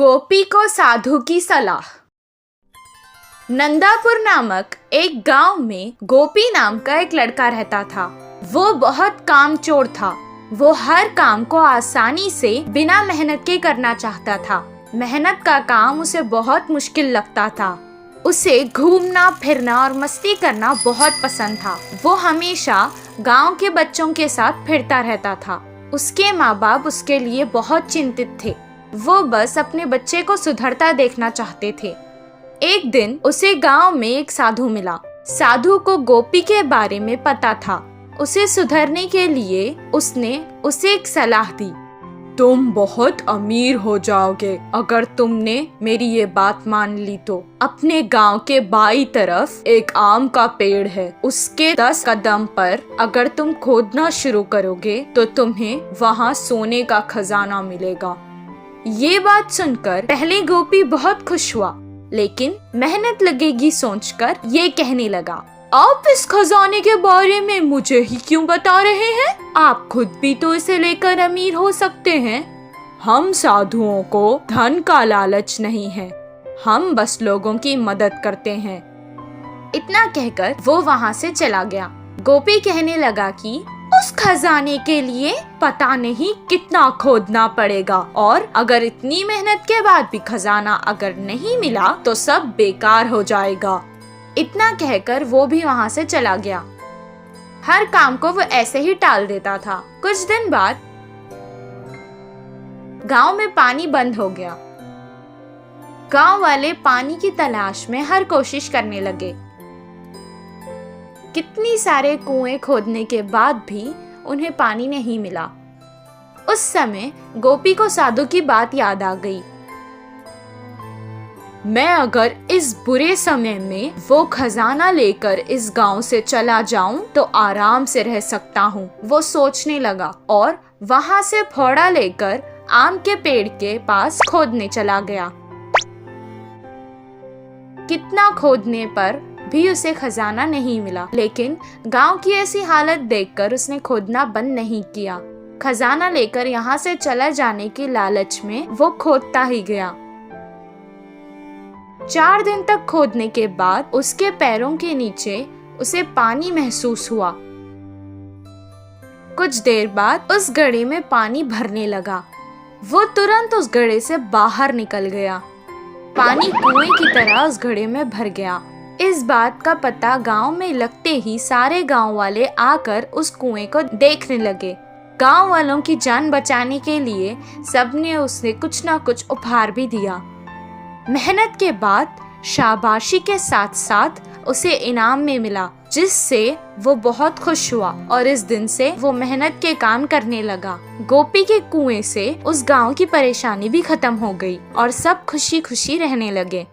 गोपी को साधु की सलाह। नंदापुर नामक एक गांव में गोपी नाम का एक लड़का रहता था। वो बहुत कामचोर था। वो हर काम को आसानी से बिना मेहनत के करना चाहता था। मेहनत का काम उसे बहुत मुश्किल लगता था। उसे घूमना फिरना और मस्ती करना बहुत पसंद था। वो हमेशा गांव के बच्चों के साथ फिरता रहता था। उसके माँ बाप उसके लिए बहुत चिंतित थे। वो बस अपने बच्चे को सुधरता देखना चाहते थे। एक दिन उसे गांव में एक साधु मिला। साधु को गोपी के बारे में पता था। उसे सुधरने के लिए उसने उसे एक सलाह दी। तुम बहुत अमीर हो जाओगे अगर तुमने मेरी ये बात मान ली तो। अपने गांव के बाईं तरफ एक आम का पेड़ है। उसके 10 कदम पर अगर तुम खोदना शुरू करोगे तो तुम्हें वहाँ सोने का खजाना मिलेगा। ये बात सुनकर पहले गोपी बहुत खुश हुआ, लेकिन मेहनत लगेगी सोचकर ये कहने लगा, आप इस खजाने के बारे में मुझे ही क्यों बता रहे हैं? आप खुद भी तो इसे लेकर अमीर हो सकते हैं। हम साधुओं को धन का लालच नहीं है, हम बस लोगों की मदद करते हैं। इतना कहकर वो वहाँ से चला गया। गोपी कहने लगा कि उस खजाने के लिए पता नहीं कितना खोदना पड़ेगा, और अगर इतनी मेहनत के बाद भी खजाना अगर नहीं मिला तो सब बेकार हो जाएगा। इतना कहकर वो भी वहाँ से चला गया। हर काम को वो ऐसे ही टाल देता था। कुछ दिन बाद गांव में पानी बंद हो गया। गांव वाले पानी की तलाश में हर कोशिश करने लगे। कितनी सारे कुएं खोदने के बाद भी उन्हें पानी नहीं मिला। उस समय गोपी को साधु की बात याद आ गई। मैं अगर इस बुरे समय में वो खजाना लेकर इस गांव से चला जाऊं तो आराम से रह सकता हूं, वो सोचने लगा और वहां से फावड़ा लेकर आम के पेड़ के पास खोदने चला गया। कितना खोदने पर भी उसे खजाना नहीं मिला, लेकिन गांव की ऐसी हालत देखकर उसने खोदना बंद नहीं किया। खजाना लेकर यहाँ से चला जाने की लालच में वो खोदता ही गया। 4 दिन तक खोदने के बाद उसके पैरों के नीचे उसे पानी महसूस हुआ। कुछ देर बाद उस घड़े में पानी भरने लगा। वो तुरंत उस घड़े से बाहर निकल गया। पानी कुएं की तरह उस घड़े में भर गया। इस बात का पता गांव में लगते ही सारे गांव वाले आकर उस कुएं को देखने लगे। गांव वालों की जान बचाने के लिए सबने उसे कुछ न कुछ उपहार भी दिया। मेहनत के बाद शाबाशी के साथ साथ उसे इनाम में मिला, जिससे वो बहुत खुश हुआ और इस दिन से वो मेहनत के काम करने लगा। गोपी के कुएं से उस गांव की परेशानी भी खत्म हो गई और सब खुशी खुशी रहने लगे।